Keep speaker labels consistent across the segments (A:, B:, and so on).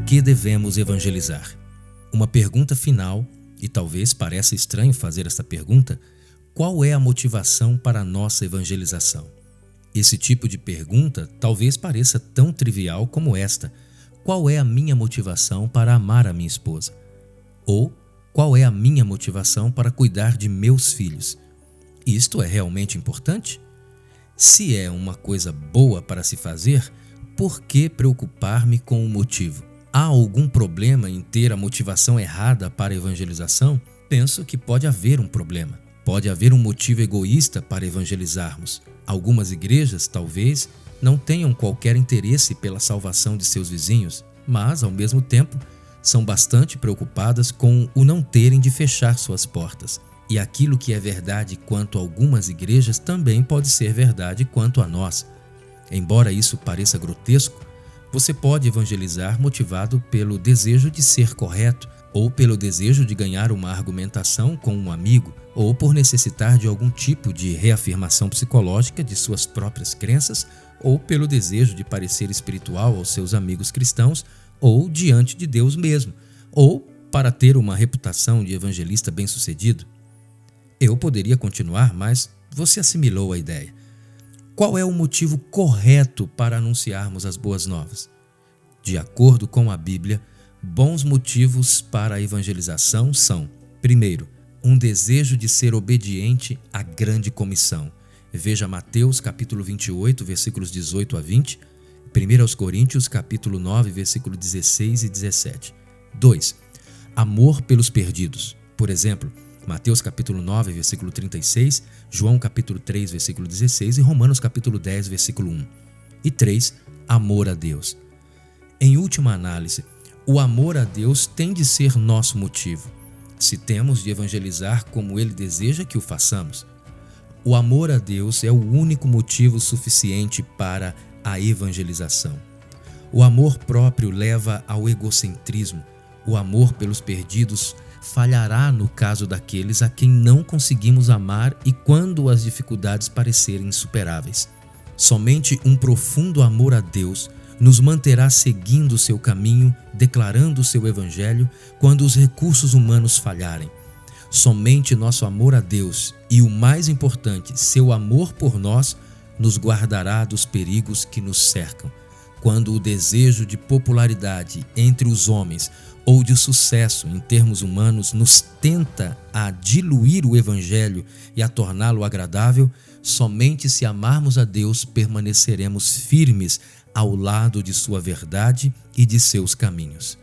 A: que devemos evangelizar? Uma pergunta final, e talvez pareça estranho fazer essa pergunta: qual é a motivação para a nossa evangelização? Esse tipo de pergunta talvez pareça tão trivial como esta: qual é a minha motivação para amar a minha esposa? Ou qual é a minha motivação para cuidar de meus filhos? Isto é realmente importante? Se é uma coisa boa para se fazer, por que preocupar-me com o motivo? Há algum problema em ter a motivação errada para a evangelização? Penso que pode haver um problema. Pode haver um motivo egoísta para evangelizarmos. Algumas igrejas, talvez, não tenham qualquer interesse pela salvação de seus vizinhos, mas, ao mesmo tempo, são bastante preocupadas com o não terem de fechar suas portas. E aquilo que é verdade quanto a algumas igrejas também pode ser verdade quanto a nós. Embora isso pareça grotesco, você pode evangelizar motivado pelo desejo de ser correto, ou pelo desejo de ganhar uma argumentação com um amigo, ou por necessitar de algum tipo de reafirmação psicológica de suas próprias crenças, ou pelo desejo de parecer espiritual aos seus amigos cristãos, ou diante de Deus mesmo, ou para ter uma reputação de evangelista bem-sucedido. Eu poderia continuar, mas você assimilou a ideia. Qual é o motivo correto para anunciarmos as boas novas? De acordo com a Bíblia, bons motivos para a evangelização são: primeiro, um desejo de ser obediente à grande comissão. Veja Mateus capítulo 28, versículos 18 a 20, 1 Coríntios capítulo 9, versículo 16 e 17. 2. Amor pelos perdidos. Por exemplo, Mateus capítulo 9, versículo 36, João capítulo 3, versículo 16 e Romanos capítulo 10, versículo 1. E 3. Amor a Deus. Em última análise, o amor a Deus tem de ser nosso motivo, se temos de evangelizar como Ele deseja que o façamos. O amor a Deus é o único motivo suficiente para a evangelização. O amor próprio leva ao egocentrismo. O amor pelos perdidos falhará no caso daqueles a quem não conseguimos amar e quando as dificuldades parecerem insuperáveis. Somente um profundo amor a Deus nos manterá seguindo o seu caminho, declarando o seu evangelho quando os recursos humanos falharem. Somente nosso amor a Deus e, o mais importante, seu amor por nós, nos guardará dos perigos que nos cercam. Quando o desejo de popularidade entre os homens ou de sucesso em termos humanos nos tenta a diluir o evangelho e a torná-lo agradável, somente se amarmos a Deus permaneceremos firmes ao lado de sua verdade e de seus caminhos.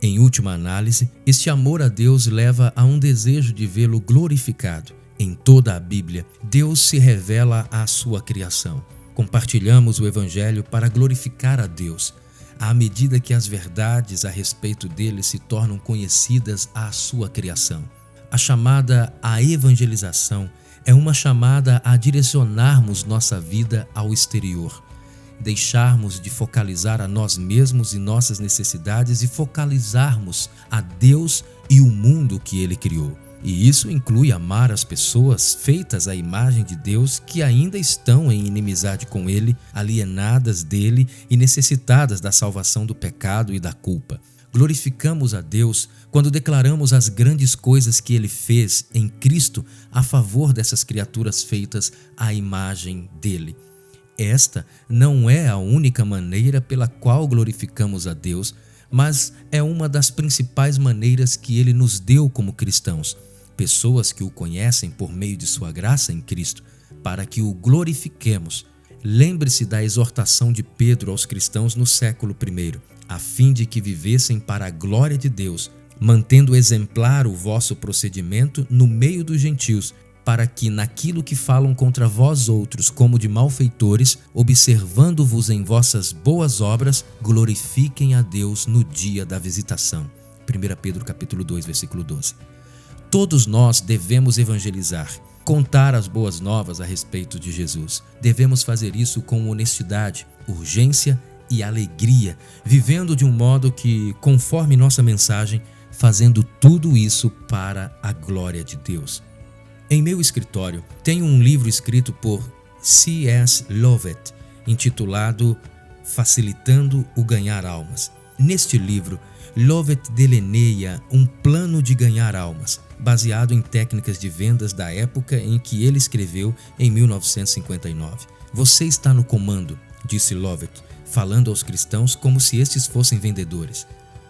A: Em última análise, este amor a Deus leva a um desejo de vê-lo glorificado. Em toda a Bíblia, Deus se revela à sua criação. Compartilhamos o evangelho para glorificar a Deus. À medida que as verdades a respeito dele se tornam conhecidas à sua criação. A chamada à evangelização é uma chamada a direcionarmos nossa vida ao exterior. Deixarmos de focalizar a nós mesmos e nossas necessidades e focalizarmos a Deus e o mundo que Ele criou. E isso inclui amar as pessoas feitas à imagem de Deus que ainda estão em inimizade com Ele, alienadas dele e necessitadas da salvação do pecado e da culpa. Glorificamos a Deus quando declaramos as grandes coisas que Ele fez em Cristo a favor dessas criaturas feitas à imagem dele. Esta não é a única maneira pela qual glorificamos a Deus, mas é uma das principais maneiras que Ele nos deu como cristãos, pessoas que o conhecem por meio de sua graça em Cristo, para que o glorifiquemos. Lembre-se da exortação de Pedro aos cristãos no século I, a fim de que vivessem para a glória de Deus, mantendo exemplar o vosso procedimento no meio dos gentios, para que naquilo que falam contra vós outros como de malfeitores, observando-vos em vossas boas obras, glorifiquem a Deus no dia da visitação. 1 Pedro capítulo 2, versículo 12. Todos nós devemos evangelizar, contar as boas novas a respeito de Jesus. Devemos fazer isso com honestidade, urgência e alegria, vivendo de um modo que, conforme nossa mensagem, fazendo tudo isso para a glória de Deus. Em meu escritório, tenho um livro escrito por C.S. Lovett, intitulado Facilitando o Ganhar Almas. Neste livro, Lovett delineia um plano de ganhar almas, baseado em técnicas de vendas da época em que ele escreveu em 1959. Você está no comando, disse Lovett, falando aos cristãos como se estes fossem vendedores.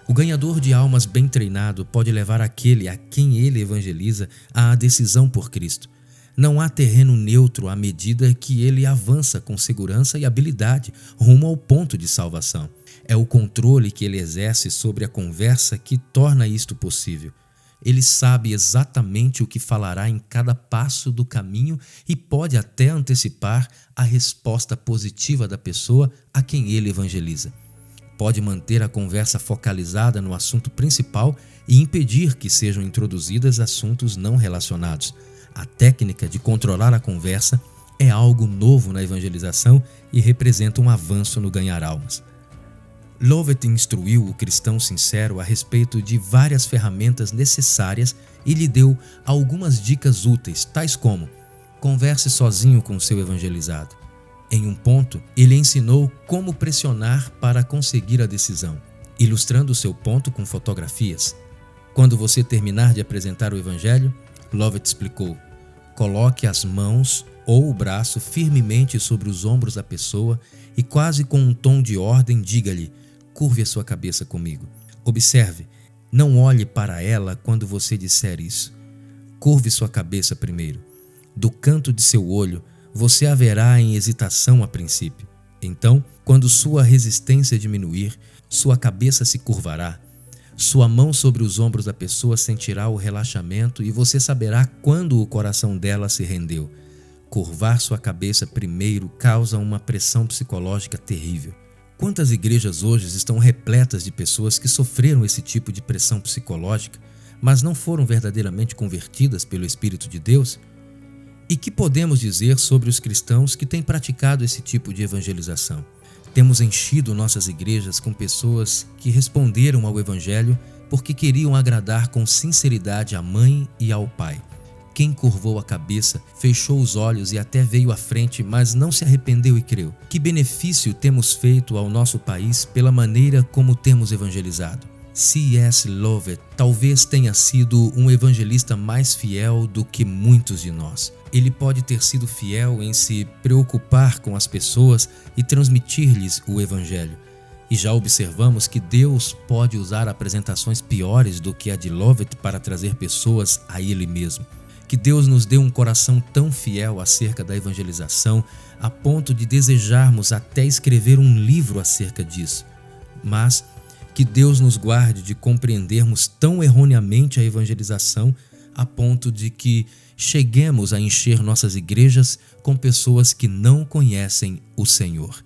A: O ganhador de almas bem treinado pode levar aquele a quem ele evangeliza à decisão por Cristo. Não há terreno neutro à medida que ele avança com segurança e habilidade rumo ao ponto de salvação. É o controle que ele exerce sobre a conversa que torna isto possível. Ele sabe exatamente o que falará em cada passo do caminho e pode até antecipar a resposta positiva da pessoa a quem ele evangeliza. Pode manter a conversa focalizada no assunto principal e impedir que sejam introduzidos assuntos não relacionados. A técnica de controlar a conversa é algo novo na evangelização e representa um avanço no ganhar almas. Lovett instruiu o cristão sincero a respeito de várias ferramentas necessárias e lhe deu algumas dicas úteis, tais como: converse sozinho com seu evangelizado. Em um ponto, ele ensinou como pressionar para conseguir a decisão, ilustrando seu ponto com fotografias. Quando você terminar de apresentar o evangelho, Lovett explicou, coloque as mãos ou o braço firmemente sobre os ombros da pessoa e quase com um tom de ordem diga-lhe, curve a sua cabeça comigo. Observe, não olhe para ela quando você disser isso. Curve sua cabeça primeiro. Do canto de seu olho, você a verá em hesitação a princípio. Então, quando sua resistência diminuir, sua cabeça se curvará. Sua mão sobre os ombros da pessoa sentirá o relaxamento e você saberá quando o coração dela se rendeu. Curvar sua cabeça primeiro causa uma pressão psicológica terrível. Quantas igrejas hoje estão repletas de pessoas que sofreram esse tipo de pressão psicológica, mas não foram verdadeiramente convertidas pelo Espírito de Deus? E que podemos dizer sobre os cristãos que têm praticado esse tipo de evangelização? Temos enchido nossas igrejas com pessoas que responderam ao Evangelho porque queriam agradar com sinceridade à mãe e ao pai. Quem curvou a cabeça, fechou os olhos e até veio à frente, mas não se arrependeu e creu. Que benefício temos feito ao nosso país pela maneira como temos evangelizado? C.S. Lovett talvez tenha sido um evangelista mais fiel do que muitos de nós. Ele pode ter sido fiel em se preocupar com as pessoas e transmitir-lhes o evangelho. E já observamos que Deus pode usar apresentações piores do que a de Lovett para trazer pessoas a Ele mesmo. Que Deus nos dê um coração tão fiel acerca da evangelização a ponto de desejarmos até escrever um livro acerca disso. Mas que Deus nos guarde de compreendermos tão erroneamente a evangelização a ponto de que cheguemos a encher nossas igrejas com pessoas que não conhecem o Senhor.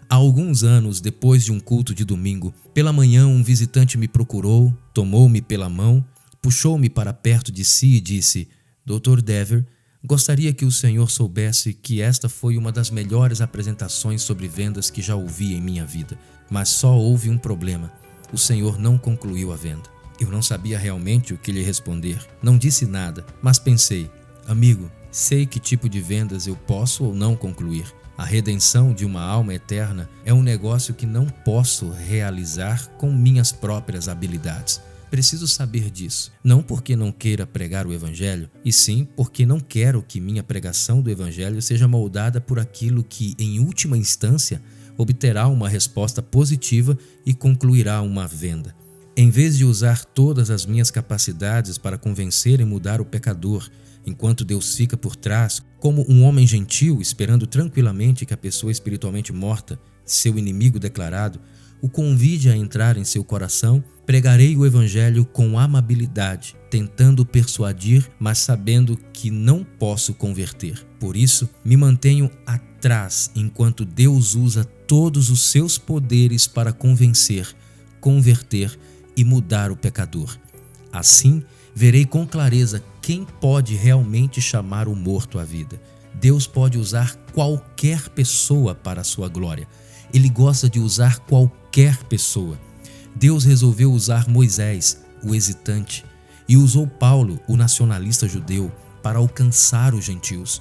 A: Há alguns anos, depois de um culto de domingo, pela manhã um visitante me procurou, tomou-me pela mão, puxou-me para perto de si e disse: Dr. Dever, gostaria que o senhor soubesse que esta foi uma das melhores apresentações sobre vendas que já ouvi em minha vida, mas só houve um problema. O senhor não concluiu a venda. Eu não sabia realmente o que lhe responder. Não disse nada, mas pensei, amigo, sei que tipo de vendas eu posso ou não concluir. A redenção de uma alma eterna é um negócio que não posso realizar com minhas próprias habilidades. Preciso saber disso, não porque não queira pregar o Evangelho, e sim porque não quero que minha pregação do Evangelho seja moldada por aquilo que, em última instância, obterá uma resposta positiva e concluirá uma venda. Em vez de usar todas as minhas capacidades para convencer e mudar o pecador, enquanto Deus fica por trás, como um homem gentil esperando tranquilamente que a pessoa espiritualmente morta, seu inimigo declarado, o convide a entrar em seu coração, pregarei o Evangelho com amabilidade, tentando persuadir, mas sabendo que não posso converter. Por isso, me mantenho atrás enquanto Deus usa todos os seus poderes para convencer, converter e mudar o pecador. Assim, verei com clareza quem pode realmente chamar o morto à vida. Deus pode usar qualquer pessoa para a sua glória. Ele gosta de usar qualquer pessoa. Deus resolveu usar Moisés, o hesitante, e usou Paulo, o nacionalista judeu, para alcançar os gentios.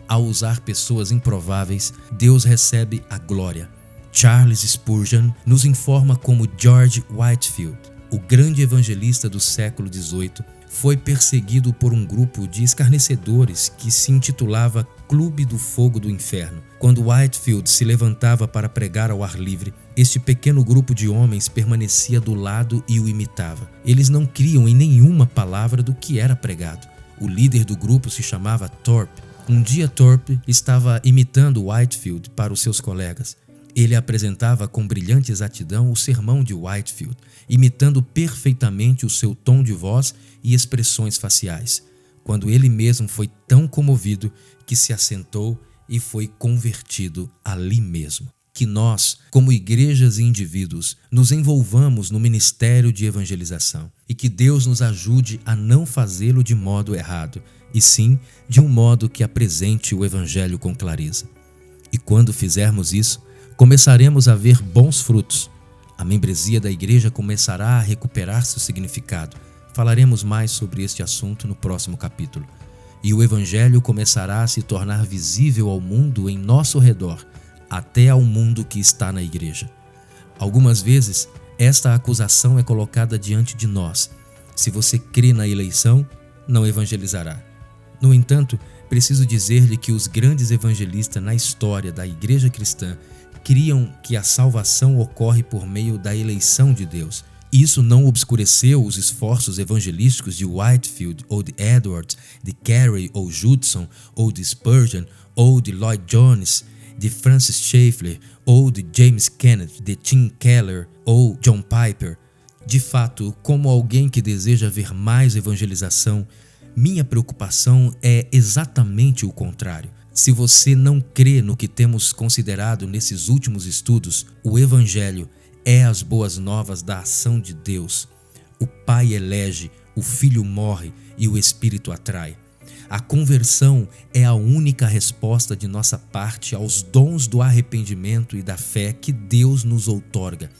A: Ao usar pessoas improváveis, Deus recebe a glória. Charles Spurgeon nos informa como George Whitefield, o grande evangelista do século XVIII, foi perseguido por um grupo de escarnecedores que se intitulava Clube do Fogo do Inferno. Quando Whitefield se levantava para pregar ao ar livre, este pequeno grupo de homens permanecia do lado e o imitava. Eles não criam em nenhuma palavra do que era pregado. O líder do grupo se chamava Thorpe. Um dia Thorpe estava imitando Whitefield para os seus colegas. Ele apresentava com brilhante exatidão o sermão de Whitefield, imitando perfeitamente o seu tom de voz e expressões faciais, quando ele mesmo foi tão comovido que se assentou e foi convertido ali mesmo. Que nós, como igrejas e indivíduos, nos envolvamos no ministério de evangelização e que Deus nos ajude a não fazê-lo de modo errado, e sim de um modo que apresente o evangelho com clareza. E quando fizermos isso, começaremos a ver bons frutos. A membresia da igreja começará a recuperar seu significado. Falaremos mais sobre este assunto no próximo capítulo. E o evangelho começará a se tornar visível ao mundo em nosso redor, até ao mundo que está na igreja. Algumas vezes, esta acusação é colocada diante de nós. Se você crê na eleição, não evangelizará. No entanto, preciso dizer-lhe que os grandes evangelistas na história da igreja cristã criam que a salvação ocorre por meio da eleição de Deus. Isso não obscureceu os esforços evangelísticos de Whitefield ou de Edwards, de Carey ou Judson, ou de Spurgeon, ou de Lloyd Jones, de Francis Schaeffer, ou de James Kenneth, de Tim Keller ou John Piper. De fato, como alguém que deseja ver mais evangelização, minha preocupação é exatamente o contrário. Se você não crê no que temos considerado nesses últimos estudos, o Evangelho é as boas novas da ação de Deus. O Pai elege, o Filho morre e o Espírito atrai. A conversão é a única resposta de nossa parte aos dons do arrependimento e da fé que Deus nos outorga.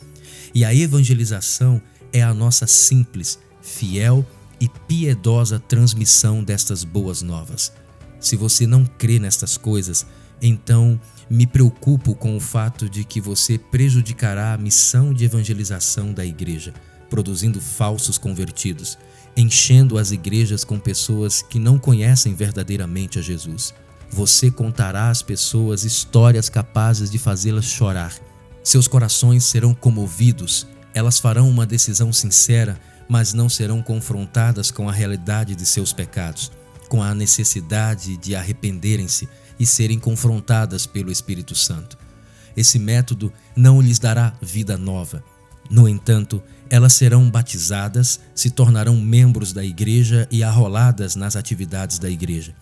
A: E a evangelização é a nossa simples, fiel e piedosa transmissão destas boas novas. Se você não crê nestas coisas, então me preocupo com o fato de que você prejudicará a missão de evangelização da igreja, produzindo falsos convertidos, enchendo as igrejas com pessoas que não conhecem verdadeiramente a Jesus. Você contará às pessoas histórias capazes de fazê-las chorar. Seus corações serão comovidos, elas farão uma decisão sincera, mas não serão confrontadas com a realidade de seus pecados, com a necessidade de arrependerem-se e serem confrontadas pelo Espírito Santo. Esse método não lhes dará vida nova. No entanto, elas serão batizadas, se tornarão membros da igreja e arroladas nas atividades da igreja.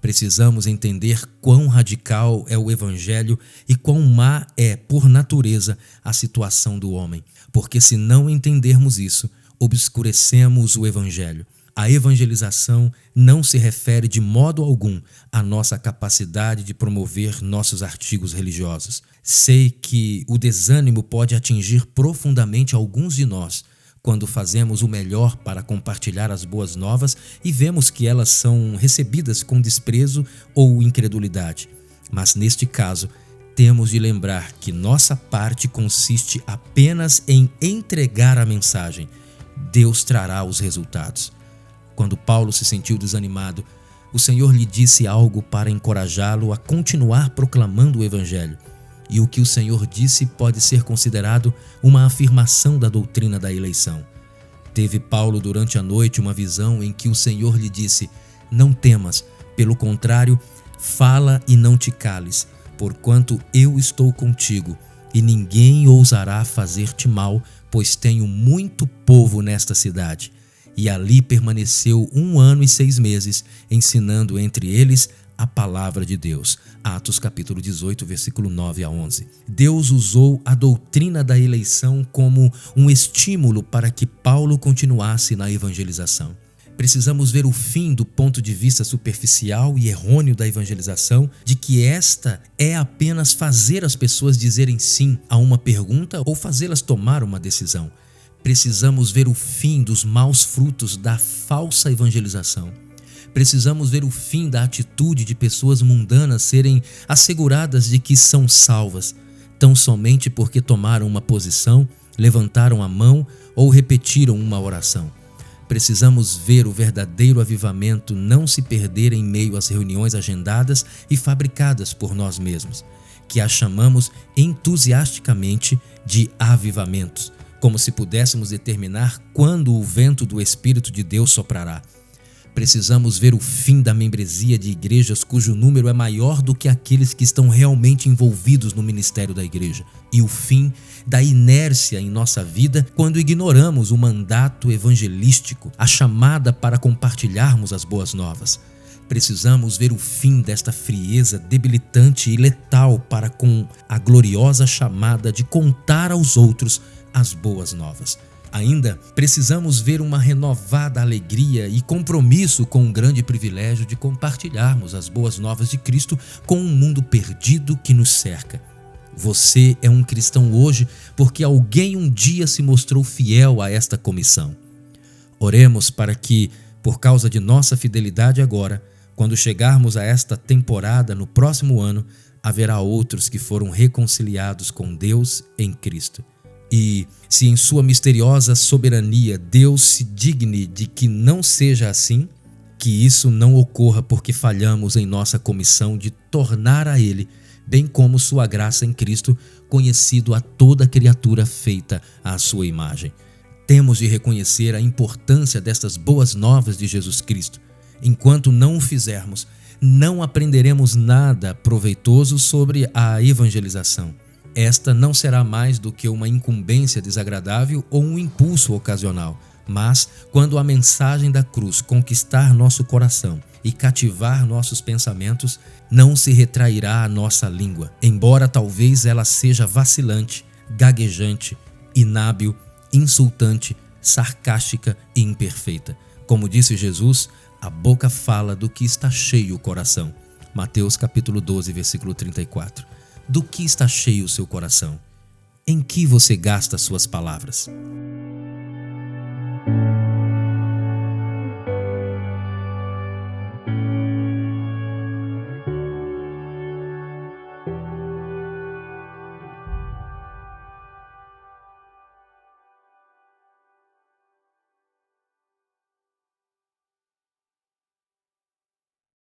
A: Precisamos entender quão radical é o Evangelho e quão má é, por natureza, a situação do homem, porque se não entendermos isso, obscurecemos o Evangelho. A evangelização não se refere de modo algum à nossa capacidade de promover nossos artigos religiosos. Sei que o desânimo pode atingir profundamente alguns de nós quando fazemos o melhor para compartilhar as boas novas e vemos que elas são recebidas com desprezo ou incredulidade. Mas neste caso, temos de lembrar que nossa parte consiste apenas em entregar a mensagem. Deus trará os resultados. Quando Paulo se sentiu desanimado, o Senhor lhe disse algo para encorajá-lo a continuar proclamando o Evangelho. E o que o Senhor disse pode ser considerado uma afirmação da doutrina da eleição. Teve Paulo durante a noite uma visão em que o Senhor lhe disse: "Não temas, pelo contrário, fala e não te cales, porquanto eu estou contigo, e ninguém ousará fazer-te mal, pois tenho muito povo nesta cidade." E ali permaneceu 1 ano e 6 meses, ensinando entre eles a palavra de Deus. Atos capítulo 18, versículo 9 a 11. Deus usou a doutrina da eleição como um estímulo para que Paulo continuasse na evangelização. Precisamos ver o fim do ponto de vista superficial e errôneo da evangelização, de que esta é apenas fazer as pessoas dizerem sim a uma pergunta ou fazê-las tomar uma decisão. Precisamos ver o fim dos maus frutos da falsa evangelização. Precisamos ver o fim da atitude de pessoas mundanas serem asseguradas de que são salvas. tão somente porque tomaram uma posição, levantaram a mão ou repetiram uma oração. Precisamos ver o verdadeiro avivamento não se perder em meio às reuniões agendadas e fabricadas por nós mesmos, que as chamamos entusiasticamente de avivamentos, como se pudéssemos determinar quando o vento do Espírito de Deus soprará. Precisamos ver o fim da membresia de igrejas cujo número é maior do que aqueles que estão realmente envolvidos no ministério da igreja, e o fim da inércia em nossa vida quando ignoramos o mandato evangelístico, a chamada para compartilharmos as boas novas. Precisamos ver o fim desta frieza debilitante e letal para com a gloriosa chamada de contar aos outros as boas novas. Ainda precisamos ver uma renovada alegria e compromisso com o grande privilégio de compartilharmos as boas novas de Cristo com um mundo perdido que nos cerca. Você é um cristão hoje porque alguém um dia se mostrou fiel a esta comissão. Oremos para que, por causa de nossa fidelidade agora, quando chegarmos a esta temporada no próximo ano, haverá outros que foram reconciliados com Deus em Cristo. E, se em sua misteriosa soberania Deus se digne de que não seja assim, que isso não ocorra porque falhamos em nossa comissão de tornar a Ele, bem como sua graça em Cristo, conhecido a toda criatura feita à sua imagem. Temos de reconhecer a importância destas boas novas de Jesus Cristo. Enquanto não o fizermos, não aprenderemos nada proveitoso sobre a evangelização. Esta não será mais do que uma incumbência desagradável ou um impulso ocasional, mas quando a mensagem da cruz conquistar nosso coração e cativar nossos pensamentos, não se retrairá a nossa língua, embora talvez ela seja vacilante, gaguejante, inábil, insultante, sarcástica e imperfeita. Como disse Jesus, a boca fala do que está cheio o coração. Mateus capítulo 12, versículo 34. Do que está cheio o seu coração? Em que você gasta suas palavras?